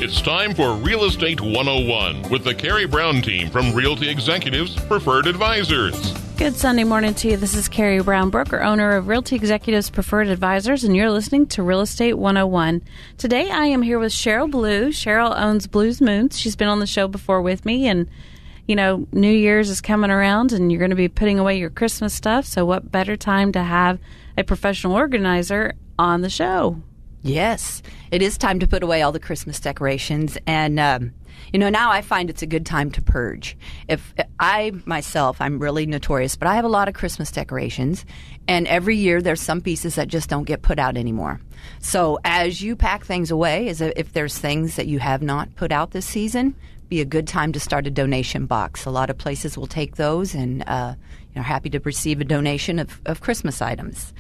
It's time for Real Estate 101 with the Karey Brown team from Realty Executives Preferred Advisors. Good Sunday morning to you. This is Karey Brown, broker owner of Realty Executives Preferred Advisors, and you're listening to Real Estate 101. Today I am here with Sheryl Blue. Sheryl owns Blue's Moons. She's been on the show before with me, and you know, New Year's is coming around and you're going to be putting away your Christmas stuff. So what better time to have a professional organizer on the show? Yes, it is time to put away all the Christmas decorations. And, now I find it's a good time to purge. If I myself, I'm really notorious, but I have a lot of Christmas decorations. And every year there's some pieces that just don't get put out anymore. So as you pack things away, if there's things that you have not put out this season, be a good time to start a donation box. A lot of places will take those and happy to receive a donation of Christmas items.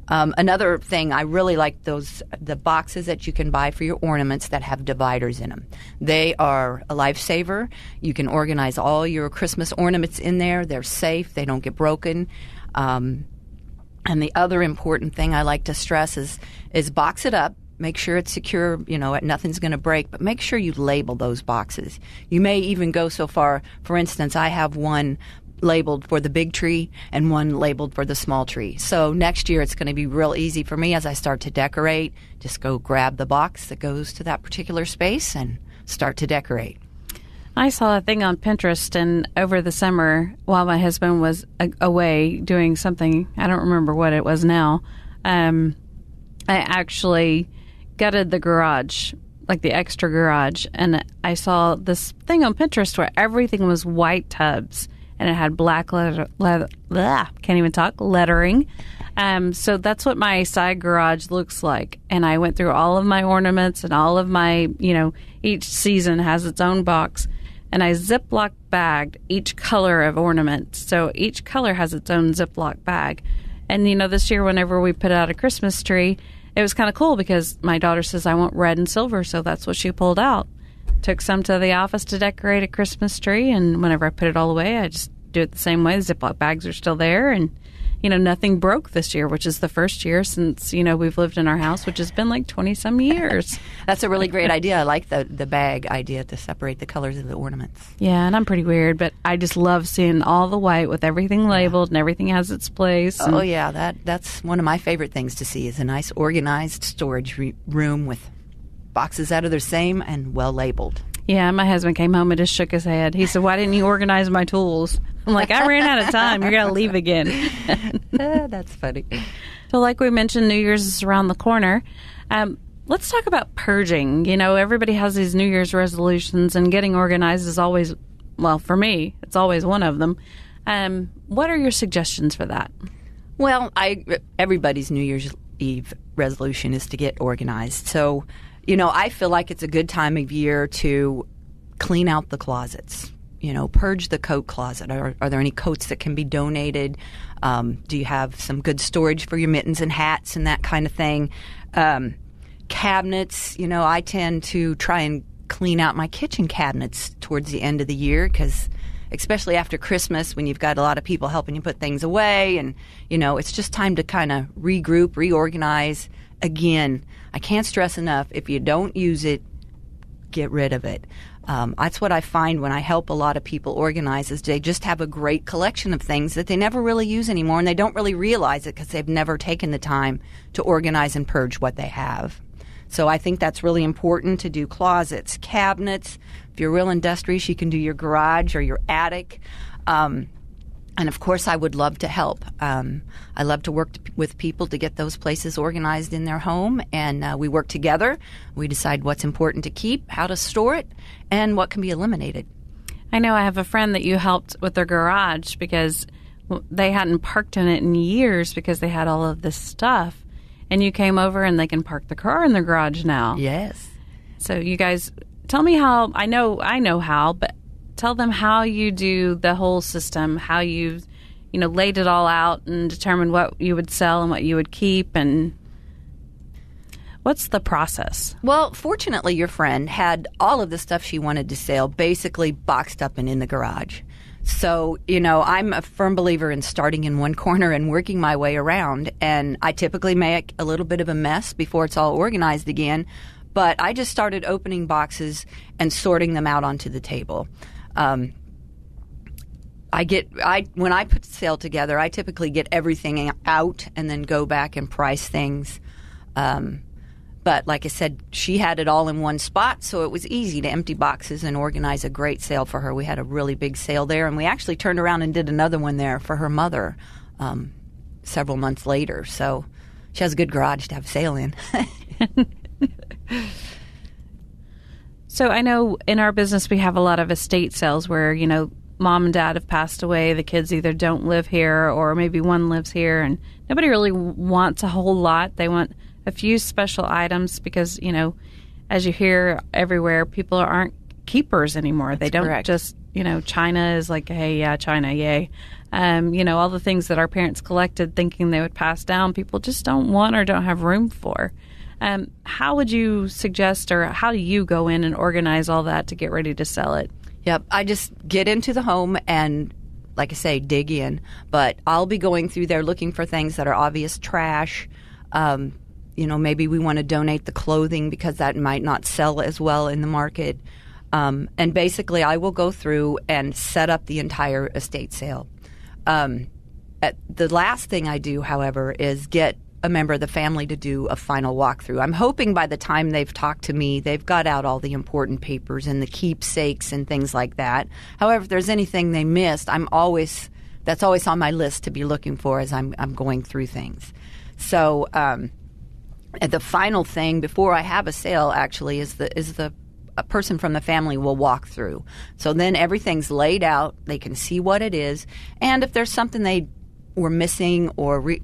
Another thing, I really like the boxes that you can buy for your ornaments that have dividers in them. They are a lifesaver. You can organize all your Christmas ornaments in there. They're safe. They don't get broken. And the other important thing I like to stress is box it up. Make sure it's secure, nothing's going to break, but make sure you label those boxes. You may even go so far, for instance, I have one labeled for the big tree and one labeled for the small tree. So next year it's going to be real easy for me as I start to decorate. Just go grab the box that goes to that particular space and start to decorate. I saw a thing on Pinterest, and over the summer, while my husband was away doing something, I don't remember what it was now, I actually gutted the garage, like the extra garage, and I saw this thing on Pinterest where everything was white tubs, and it had black lettering. So that's what my side garage looks like. And I went through all of my ornaments and all of my, each season has its own box. And I Ziploc bagged each color of ornament. So each color has its own Ziploc bag. And, this year, whenever we put out a Christmas tree, it was kind of cool because my daughter says, I want red and silver. So that's what she pulled out. Took some to the office to decorate a Christmas tree. And whenever I put it all away, I just do it the same way. The Ziploc bags are still there. And, nothing broke this year, which is the first year since, we've lived in our house, which has been like 20-some years. That's a really great idea. I like the bag idea to separate the colors of the ornaments. Yeah, and I'm pretty weird, but I just love seeing all the white with everything labeled and everything has its place. Oh, yeah, that's one of my favorite things to see is a nice organized storage room with boxes that are the same and well labeled. Yeah, my husband came home and just shook his head. He said, why didn't you organize my tools? I'm like, I ran out of time. You're going to leave again. That's funny. So like we mentioned, New Year's is around the corner. Let's talk about purging. Everybody has these New Year's resolutions, and getting organized is always, well, for me, it's always one of them. What are your suggestions for that? Well, everybody's New Year's Eve resolution is to get organized. So, I feel like it's a good time of year to clean out the closets. Purge the coat closet. Are there any coats that can be donated? Do you have some good storage for your mittens and hats and that kind of thing? Cabinets, I tend to try and clean out my kitchen cabinets towards the end of the year because especially after Christmas when you've got a lot of people helping you put things away and, it's just time to kind of regroup, reorganize. Again, I can't stress enough, if you don't use it, get rid of it. That's what I find when I help a lot of people organize is they just have a great collection of things that they never really use anymore, and they don't really realize it because they've never taken the time to organize and purge what they have. So I think that's really important to do closets, cabinets. If you're real industrious, you can do your garage or your attic. And, of course, I would love to help. I love to work with people to get those places organized in their home, and we work together. We decide what's important to keep, how to store it, and what can be eliminated. I know I have a friend that you helped with their garage because they hadn't parked in it in years because they had all of this stuff, and you came over and they can park the car in their garage now. Yes. So you guys, tell me how. I know how, but tell them how you do the whole system, how you laid it all out and determined what you would sell and what you would keep, and what's the process? Well, fortunately, your friend had all of the stuff she wanted to sell basically boxed up and in the garage. So, I'm a firm believer in starting in one corner and working my way around, and I typically make a little bit of a mess before it's all organized again. But I just started opening boxes and sorting them out onto the table. When I put the sale together, I typically get everything out and then go back and price things. But like I said, she had it all in one spot, so it was easy to empty boxes and organize a great sale for her. We had a really big sale there, and we actually turned around and did another one there for her mother several months later. So she has a good garage to have a sale in. So I know in our business we have a lot of estate sales where, mom and dad have passed away. The kids either don't live here or maybe one lives here, and nobody really wants a whole lot. They want a few special items because, as you hear everywhere, people aren't keepers anymore. That's they don't correct. just, China is like, hey, yeah, China, yay. All the things that our parents collected thinking they would pass down, people just don't want or don't have room for. How would you suggest, or how do you go in and organize all that to get ready to sell it? Yep, I just get into the home and, like I say, dig in. But I'll be going through there looking for things that are obvious trash. Maybe we want to donate the clothing because that might not sell as well in the market. And basically, I will go through and set up the entire estate sale. The last thing I do, however, is get a member of the family to do a final walkthrough. I'm hoping by the time they've talked to me, they've got out all the important papers and the keepsakes and things like that. However, if there's anything they missed, that's always on my list to be looking for as I'm going through things. So the final thing before I have a sale actually is a person from the family will walk through. So then everything's laid out. They can see what it is, and if there's something they were missing or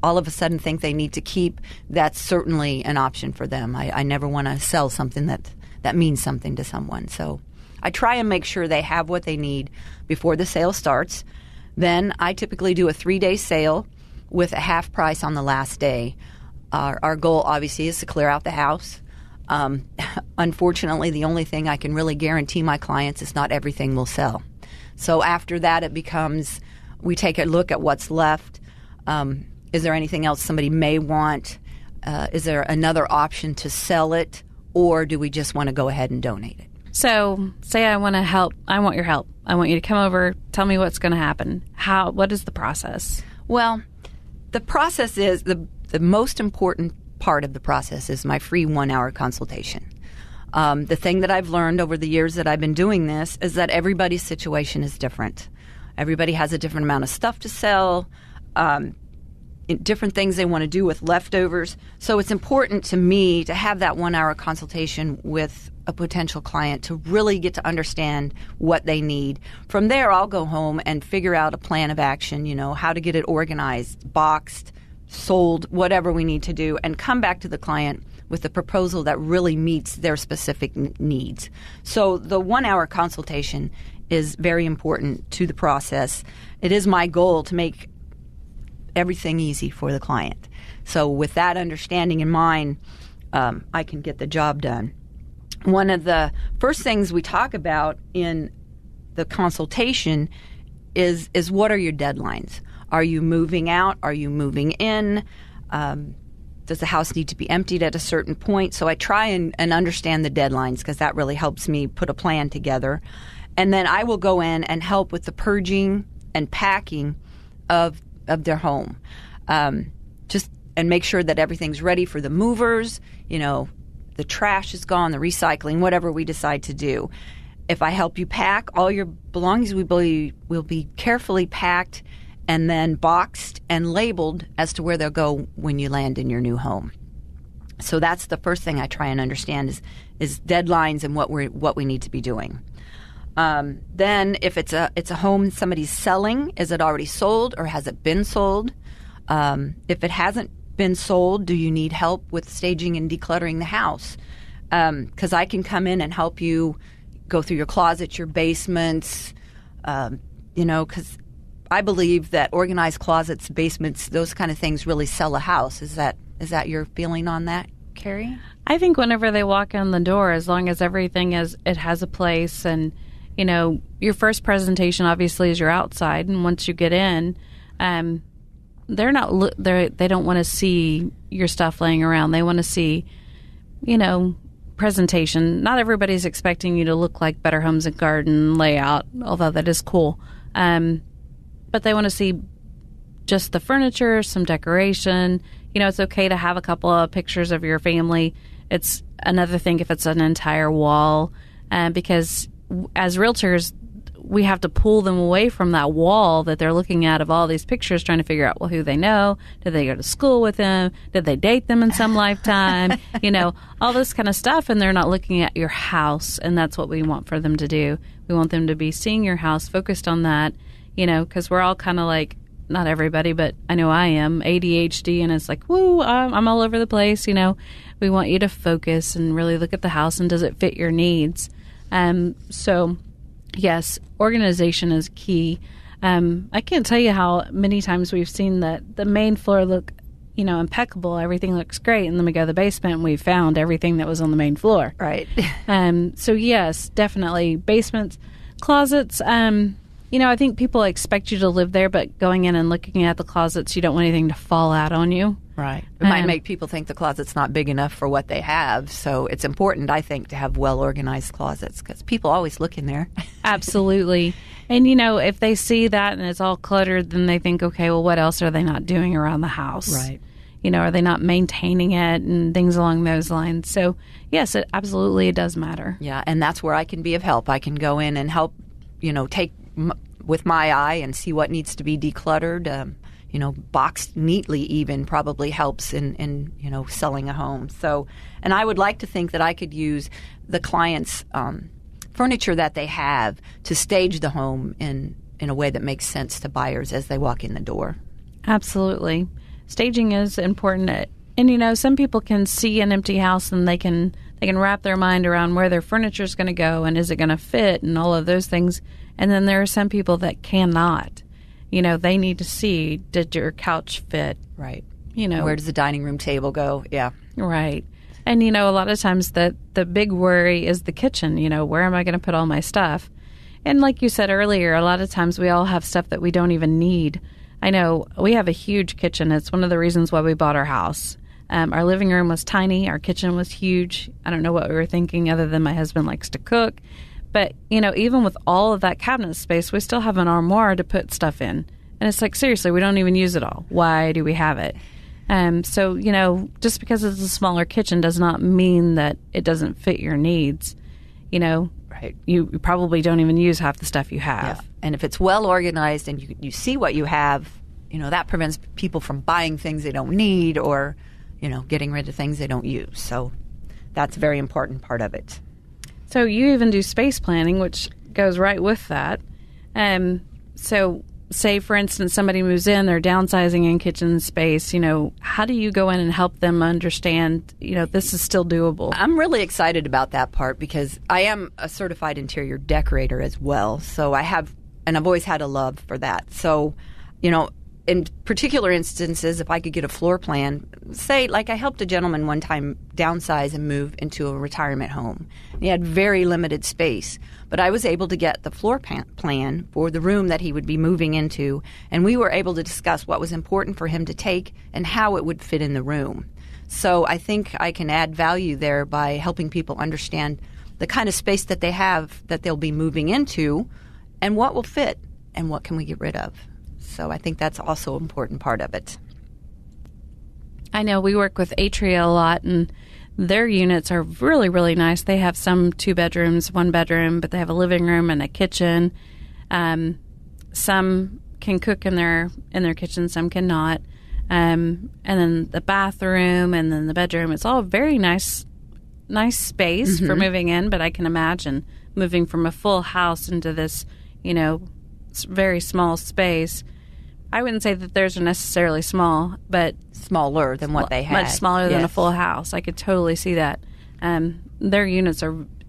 all of a sudden think they need to keep, that's certainly an option for them. I never want to sell something that means something to someone. So I try and make sure they have what they need before the sale starts. Then I typically do a 3-day sale with a half price on the last day. Our goal, obviously, is to clear out the house. Unfortunately, the only thing I can really guarantee my clients is not everything will sell. So after that, it becomes we take a look at what's left. Is there anything else somebody may want? Is there another option to sell it? Or do we just want to go ahead and donate it? So say I want to help. I want your help. I want you to come over, tell me what's going to happen. What is the process? Well, the process is the most important part of the process is my free 1-hour consultation. The thing that I've learned over the years that I've been doing this is that everybody's situation is different. Everybody has a different amount of stuff to sell, different things they want to do with leftovers. So it's important to me to have that 1-hour consultation with a potential client to really get to understand what they need. From there, I'll go home and figure out a plan of action, how to get it organized, boxed, sold, whatever we need to do, and come back to the client with a proposal that really meets their specific needs. So the 1-hour consultation is very important to the process. It is my goal to make everything easy for the client. So with that understanding in mind, I can get the job done. One of the first things we talk about in the consultation is what are your deadlines? Are you moving out? Are you moving in? Does the house need to be emptied at a certain point? So I try and understand the deadlines because that really helps me put a plan together. And then I will go in and help with the purging and packing of their home. Just and make sure that everything's ready for the movers, the trash is gone, the recycling, whatever we decide to do. If I help you pack, all your belongings will be carefully packed and then boxed and labeled as to where they'll go when you land in your new home. So that's the first thing I try and understand is deadlines and what we need to be doing. Then if it's a home somebody's selling, is it already sold or has it been sold? If it hasn't been sold, do you need help with staging and decluttering the house? Because I can come in and help you go through your closets, your basements, because I believe that organized closets, basements, those kind of things really sell a house. Is that your feeling on that, Karey? I think whenever they walk in the door, as long as everything it has a place, and your first presentation obviously is your outside, and once you get in, they don't want to see your stuff laying around. They want to see presentation. Not everybody's expecting you to look like Better Homes and Garden layout, although that is cool. But they want to see just the furniture, some decoration. It's okay to have a couple of pictures of your family. It's another thing if it's an entire wall, because as realtors, we have to pull them away from that wall that they're looking at of all these pictures, trying to figure out, well, who they know. Did they go to school with them? Did they date them in some lifetime? All this kind of stuff. And they're not looking at your house. And that's what we want for them to do. We want them to be seeing your house, focused on that, because we're all kind of like, not everybody, but I know I am, ADHD. And it's like, woo, I'm all over the place. We want you to focus and really look at the house and does it fit your needs? So yes, organization is key. I can't tell you how many times we've seen the main floor look, impeccable. Everything looks great. And then we go to the basement and we found everything that was on the main floor. Right. So yes, definitely basements, closets. I think people expect you to live there, but going in and looking at the closets, you don't want anything to fall out on you. Right. It might make people think the closet's not big enough for what they have. So it's important, I think, to have well-organized closets because people always look in there. Absolutely. And, if they see that and it's all cluttered, then they think, okay, well, what else are they not doing around the house? Right. Are they not maintaining it and things along those lines? So, yes, it does matter. Yeah, and that's where I can be of help. I can go in and help, take with my eye and see what needs to be decluttered. Boxed neatly even probably helps in selling a home. So, and I would like to think that I could use the client's furniture that they have to stage the home in a way that makes sense to buyers as they walk in the door. Absolutely. Staging is important. And, some people can see an empty house and they can wrap their mind around where their furniture is going to go and is it going to fit and all of those things. And then there are some people that cannot. They need to see, did your couch fit? Right. Where does the dining room table go? Yeah. Right. And, a lot of times the big worry is the kitchen. Where am I going to put all my stuff? And like you said earlier, a lot of times we all have stuff that we don't even need. I know we have a huge kitchen. It's one of the reasons why we bought our house. Our living room was tiny. Our kitchen was huge. I don't know what we were thinking other than my husband likes to cook. But, even with all of that cabinet space, we still have an armoire to put stuff in. And it's like, seriously, we don't even use it all. Why do we have it? So, just because it's a smaller kitchen does not mean that it doesn't fit your needs. Right. You probably don't even use half the stuff you have. Yeah. And if it's well organized and you see what you have, that prevents people from buying things they don't need or, getting rid of things they don't use. So that's a very important part of it. So you even do space planning, which goes right with that. So say, for instance, somebody moves in, they're downsizing in kitchen space. How do you go in and help them understand, this is still doable? I'm really excited about that part because I am a certified interior decorator as well. So I've always had a love for that. So, in particular instances, if I could get a floor plan, say, like I helped a gentleman one time downsize and move into a retirement home. He had very limited space, but I was able to get the floor plan for the room that he would be moving into, and we were able to discuss what was important for him to take and how it would fit in the room. So I think I can add value there by helping people understand the kind of space that they have that they'll be moving into and what will fit and what can we get rid of. So I think that's also an important part of it. I know we work with Atria a lot, and their units are really, really nice. They have some 2 bedrooms, 1 bedroom, but they have a living room and a kitchen. Some can cook in their kitchen, some cannot. And then the bathroom and then the bedroom. It's all very nice space for moving in, but I can imagine moving from a full house into this, very small space. I wouldn't say that theirs are necessarily small, but smaller than what they had. Much smaller than a full house. I could totally see that. Their units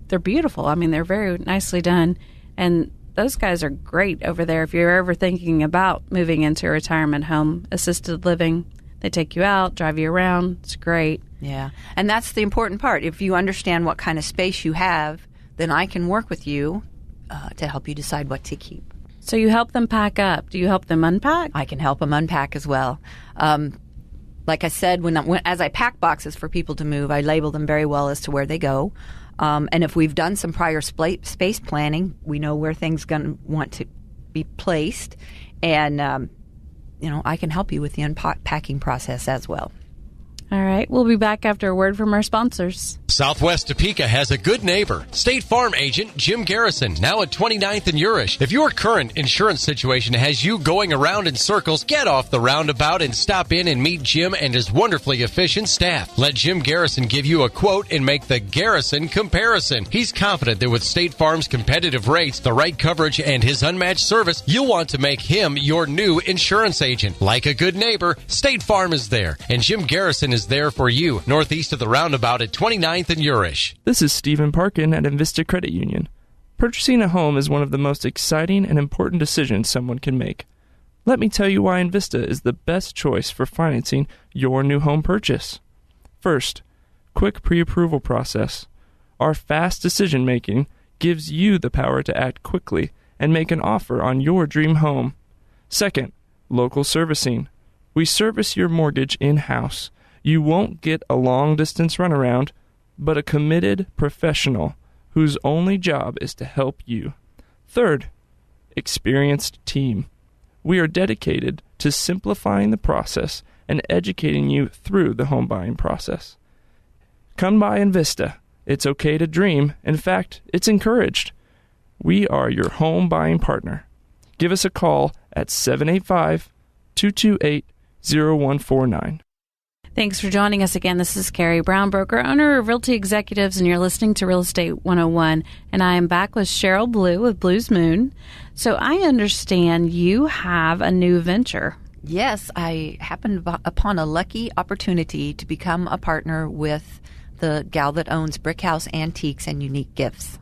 they're beautiful. I mean, they're very nicely done, and those guys are great over there. If you're ever thinking about moving into a retirement home, assisted living, they take you out, drive you around. It's great. Yeah, and that's the important part. If you understand what kind of space you have, then I can work with you to help you decide what to keep. So you help them pack up. Do you help them unpack? I can help them unpack as well. like I said, as I pack boxes for people to move, I label them very well as to where they go. And if we've done some prior space planning, we know where things going to want to be placed. And, I can help you with the unpacking process as well. All right. We'll be back after a word from our sponsors. Southwest Topeka has a good neighbor. State Farm agent Jim Garrison, now at 29th and Urish. If your current insurance situation has you going around in circles, get off the roundabout and stop in and meet Jim and his wonderfully efficient staff. Let Jim Garrison give you a quote and make the Garrison comparison. He's confident that with State Farm's competitive rates, the right coverage, and his unmatched service, you'll want to make him your new insurance agent. Like a good neighbor, State Farm is there, and Jim Garrison is there for you, northeast of the roundabout at 29th and Urish. This is Stephen Parkin at Invista Credit Union. Purchasing a home is one of the most exciting and important decisions someone can make. Let me tell you why Invista is the best choice for financing your new home purchase. First, quick pre-approval process. Our fast decision-making gives you the power to act quickly and make an offer on your dream home. Second, local servicing. We service your mortgage in-house. You won't get a long-distance runaround, but a committed professional whose only job is to help you. Third, experienced team. We are dedicated to simplifying the process and educating you through the home buying process. Come by Invista. It's okay to dream. In fact, it's encouraged. We are your home buying partner. Give us a call at 785-228-0149. Thanks for joining us again. This is Karey Brown, broker, owner of Realty Executives, and you're listening to Real Estate 101. And I am back with Sheryl Blue with Blue's Moon. So I understand you have a new venture. Yes, I happened upon a lucky opportunity to become a partner with the gal that owns Brick House Antiques and Unique Gifts.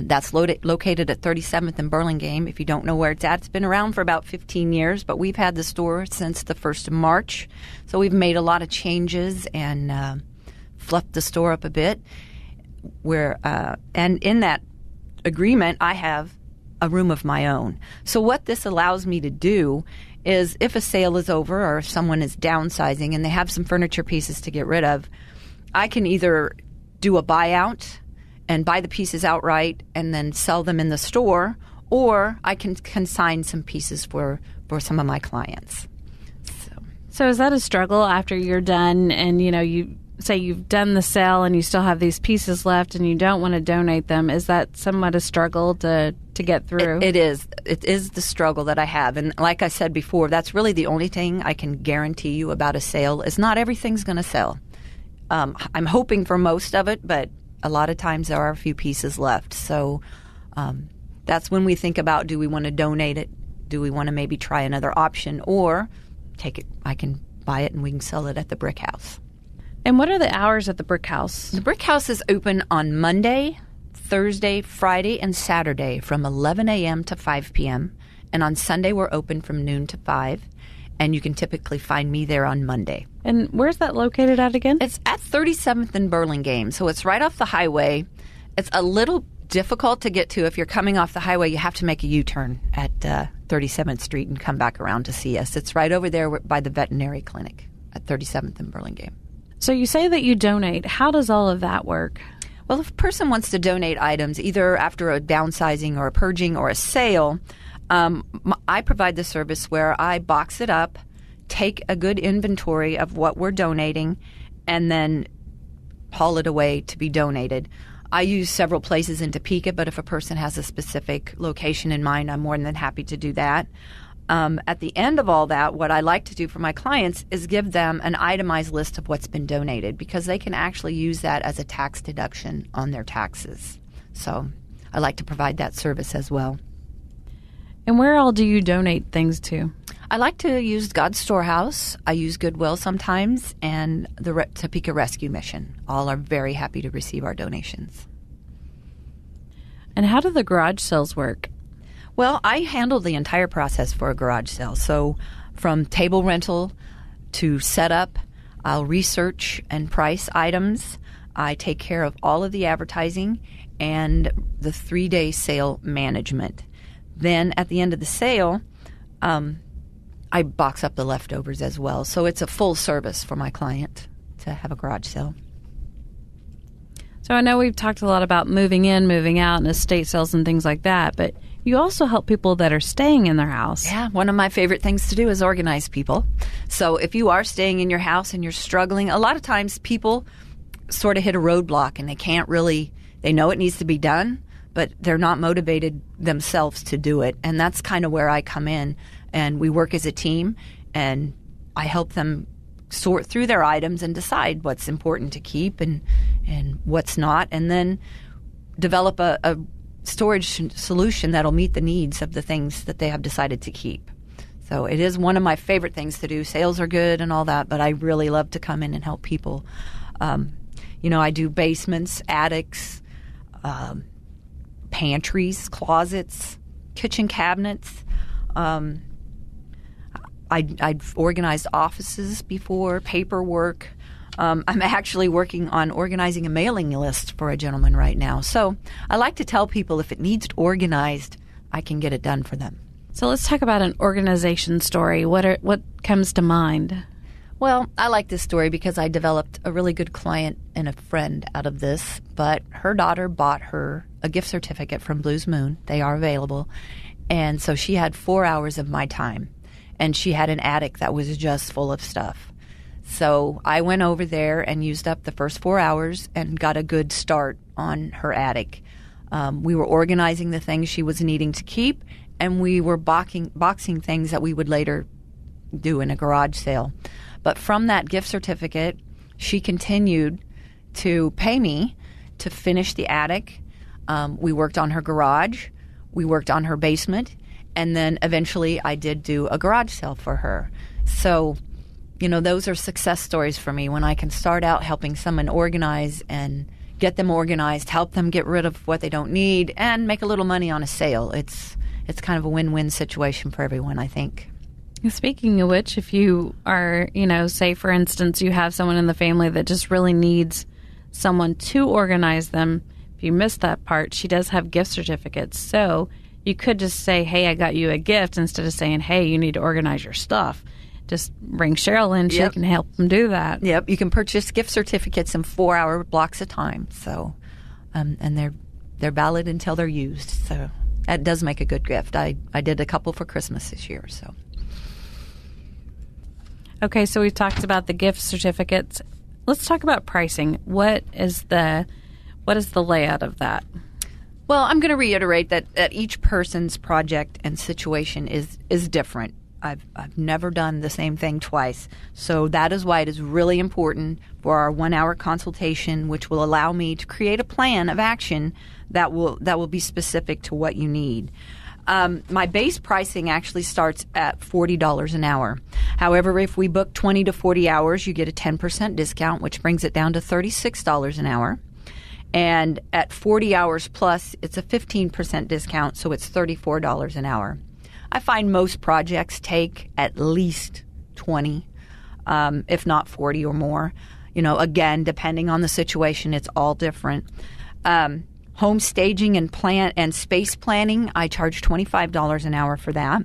That's located at 37th and Burlingame. If you don't know where it's at, it's been around for about 15 years, but we've had the store since the 1st of March. So we've made a lot of changes and fluffed the store up a bit. And in that agreement, I have a room of my own. So what this allows me to do is if a sale is over or if someone is downsizing and they have some furniture pieces to get rid of, I can either do a buyout and buy the pieces outright and then sell them in the store, or I can consign some pieces for some of my clients. So is that a struggle after you're done and, you say you've done the sale and you still have these pieces left and you don't want to donate them? Is that somewhat a struggle to get through? It is. It is the struggle that I have. And like I said before, that's really the only thing I can guarantee you about a sale is not everything's going to sell. I'm hoping for most of it, but a lot of times there are a few pieces left. So that's when we think about, do we want to donate it? Do we want to maybe try another option? Or take it, I can buy it and we can sell it at the Brick House. And what are the hours at the Brick House? The Brick House is open on Monday, Thursday, Friday, and Saturday from 11 a.m. to 5 p.m. And on Sunday we're open from noon to 5. And you can typically find me there on Monday. And where's that located at again? It's at 37th and Burlingame, so it's right off the highway. It's a little difficult to get to. If you're coming off the highway, you have to make a U-turn at 37th Street and come back around to see us. It's right over there by the veterinary clinic at 37th and Burlingame. So you say that you donate. How does all of that work? Well, if a person wants to donate items, either after a downsizing or a purging or a sale, I provide the service where I box it up, take a good inventory of what we're donating, and then haul it away to be donated. I use several places in Topeka, but if a person has a specific location in mind, I'm more than happy to do that. At the end of all that, what I like to do for my clients is give them an itemized list of what's been donated because they can actually use that as a tax deduction on their taxes. So I like to provide that service as well. And where all do you donate things to? I like to use God's Storehouse. I use Goodwill sometimes, and the Topeka Rescue Mission. All are very happy to receive our donations. And how do the garage sales work? Well, I handle the entire process for a garage sale. So from table rental to setup, I'll research and price items. I take care of all of the advertising and the 3-day sale management. Then at the end of the sale, I box up the leftovers as well. So it's a full service for my client to have a garage sale. So I know we've talked a lot about moving in, moving out, and estate sales and things like that, but you also help people that are staying in their house. Yeah, one of my favorite things to do is organize people. So if you are staying in your house and you're struggling, a lot of times people sort of hit a roadblock and they know it needs to be done, but they're not motivated themselves to do it. And that's kind of where I come in, and we work as a team, and I help them sort through their items and decide what's important to keep and what's not, and then develop a storage solution that'll meet the needs of the things that they have decided to keep. So it is one of my favorite things to do. Sales are good and all that, but I really love to come in and help people. I do basements, attics, pantries, closets, kitchen cabinets. I've organized offices before, paperwork. I'm actually working on organizing a mailing list for a gentleman right now. So I like to tell people if it needs organized, I can get it done for them. So let's talk about an organization story. What comes to mind? Well, I like this story because I developed a really good client and a friend out of this, but her daughter bought her a gift certificate from Blues Moon. They are available. And so she had 4 hours of my time, and she had an attic that was just full of stuff. So I went over there and used up the first 4 hours and got a good start on her attic. We were organizing the things she was needing to keep, and we were boxing things that we would later do in a garage sale. But from that gift certificate, she continued to pay me to finish the attic. We worked on her garage. We worked on her basement. And then eventually I did do a garage sale for her. So, those are success stories for me when I can start out helping someone organize and get them organized, help them get rid of what they don't need, and make a little money on a sale. It's kind of a win-win situation for everyone, I think. Speaking of which, if you are, say, for instance, you have someone in the family that just really needs someone to organize them, if you missed that part, she does have gift certificates. So you could just say, hey, I got you a gift, instead of saying, hey, you need to organize your stuff. Just bring Sheryl in. She can help them do that. Yep. You can purchase gift certificates in 4-hour blocks of time. So, and they're valid until they're used. So that does make a good gift. I did a couple for Christmas this year. So. Okay. So we've talked about the gift certificates. Let's talk about pricing. What is the layout of that? Well, I'm going to reiterate that each person's project and situation is different. I've never done the same thing twice. So that is why it is really important for our 1-hour consultation, which will allow me to create a plan of action that will be specific to what you need. My base pricing actually starts at $40 an hour. However, if we book 20 to 40 hours, you get a 10% discount, which brings it down to $36 an hour. And at 40 hours plus, it's a 15% discount, so it's $34 an hour. I find most projects take at least 20, if not 40 or more. Again, depending on the situation, it's all different. Home staging and space planning, I charge $25 an hour for that.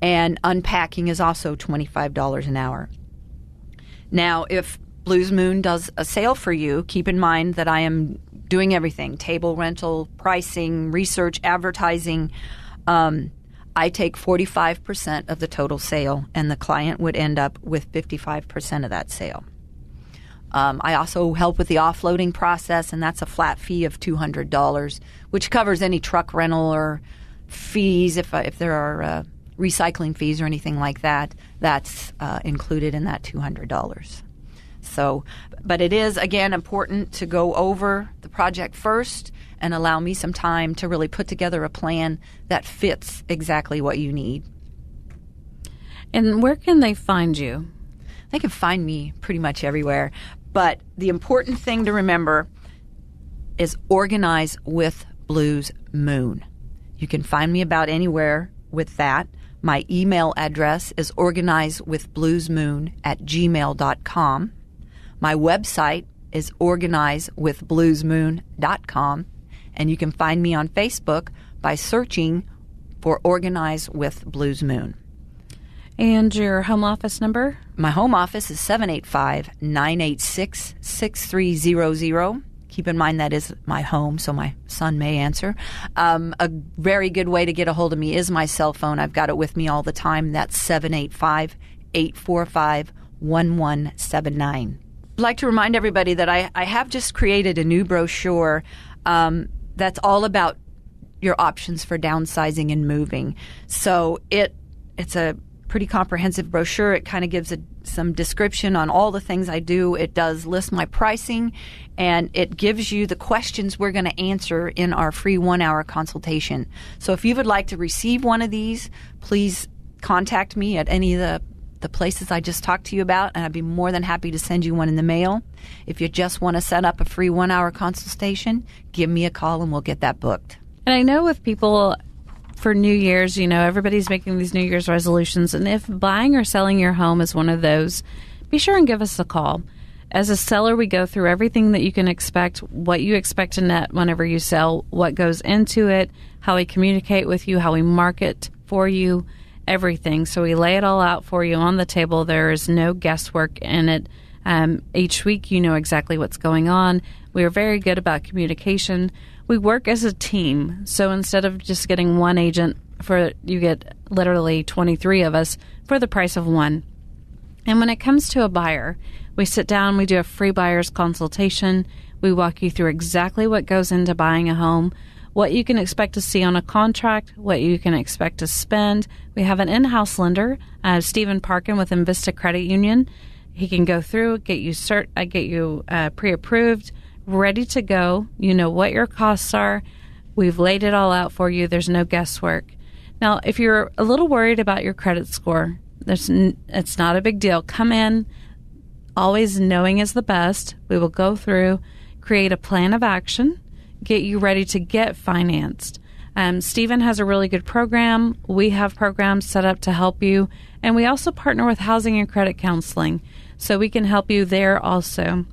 And unpacking is also $25 an hour. Now, if Blues Moon does a sale for you, keep in mind that I am doing everything: table rental, pricing, research, advertising. I take 45% of the total sale, and the client would end up with 55% of that sale. I also help with the offloading process, and that's a flat fee of $200, which covers any truck rental or fees if there are recycling fees or anything like that. That's included in that $200. So, but it is, again, important to go over the project first and allow me some time to really put together a plan that fits exactly what you need. And where can they find you? They can find me pretty much everywhere. But the important thing to remember is organize with Blues Moon. You can find me about anywhere with that. My email address is organizewithbluesmoon@gmail.com. My website is organizewithbluesmoon.com. And you can find me on Facebook by searching for Organize with Blues Moon. And your home office number? My home office is 785-986-6300. Keep in mind that is my home, so my son may answer. A very good way to get a hold of me is my cell phone. I've got it with me all the time. That's 785-845-1179. I'd like to remind everybody that I have just created a new brochure that's all about your options for downsizing and moving. So it's a pretty comprehensive brochure. It kind of gives some description on all the things I do. It does list my pricing, and it gives you the questions we're going to answer in our free 1-hour consultation. So if you would like to receive one of these, please contact me at any of the places I just talked to you about, and I'd be more than happy to send you one in the mail. If you just want to set up a free 1-hour consultation, give me a call and we'll get that booked. And I know with people for New Year's, everybody's making these New Year's resolutions. And if buying or selling your home is one of those, be sure and give us a call. As a seller, we go through everything that you can expect, what you expect to net whenever you sell, what goes into it, how we communicate with you, how we market for you, everything. So we lay it all out for you on the table. There is no guesswork in it. Each week, you know exactly what's going on. We are very good about communication. We work as a team. So instead of just getting one agent, you get literally 23 of us for the price of one. And when it comes to a buyer, we sit down, we do a free buyer's consultation. We walk you through exactly what goes into buying a home, what you can expect to see on a contract, what you can expect to spend. We have an in-house lender, Stephen Parkin with Invista Credit Union. He can go through, get you pre-approved, ready to go. You know what your costs are. We've laid it all out for you. There's no guesswork. Now, if you're a little worried about your credit score, it's not a big deal. Come in, always knowing is the best. We will go through, create a plan of action, get you ready to get financed. Stephen has a really good program. We have programs set up to help you. And we also partner with housing and credit counseling. So we can help you there also,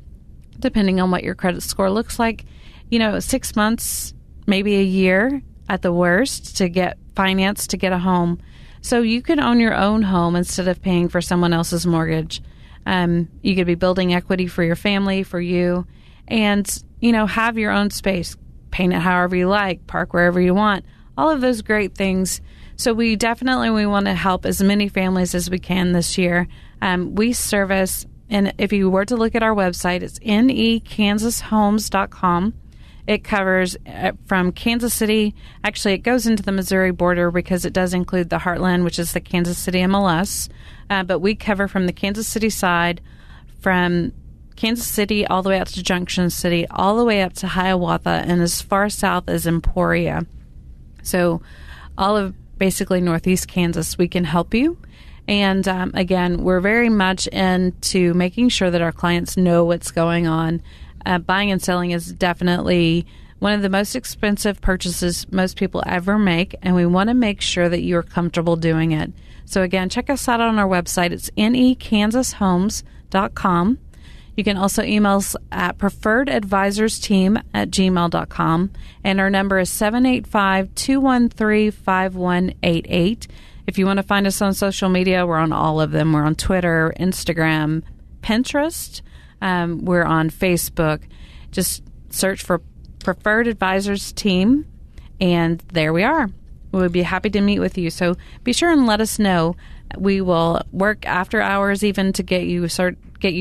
depending on what your credit score looks like. 6 months, maybe a year at the worst to get financed to get a home. So you can own your own home instead of paying for someone else's mortgage. You could be building equity for your family, for you, and, have your own space. Paint it however you like, park wherever you want, all of those great things. So we want to help as many families as we can this year. We service, and if you were to look at our website, it's nekansashomes.com. It covers from Kansas City. Actually, it goes into the Missouri border because it does include the Heartland, which is the Kansas City MLS. But we cover from the Kansas City side, from Kansas City all the way out to Junction City, all the way up to Hiawatha, and as far south as Emporia. So all of basically northeast Kansas, we can help you. And again, we're very much into making sure that our clients know what's going on. Buying and selling is definitely one of the most expensive purchases most people ever make, and we want to make sure that you're comfortable doing it. So again, check us out on our website. It's nekansashomes.com. You can also email us at preferredadvisorsteam@gmail.com, and our number is 785-213-5188. If you want to find us on social media, we're on all of them. We're on Twitter, Instagram, Pinterest. We're on Facebook. Just search for Preferred Advisors Team, and there we are. We would be happy to meet with you. So be sure and let us know. We will work after hours even to get you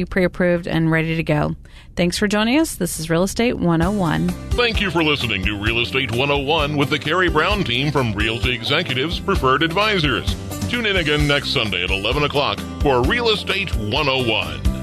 pre-approved and ready to go. Thanks for joining us. This is Real Estate 101. Thank you for listening to Real Estate 101 with the Karey Brown team from Realty Executives Preferred Advisors. Tune in again next Sunday at 11 o'clock for Real Estate 101.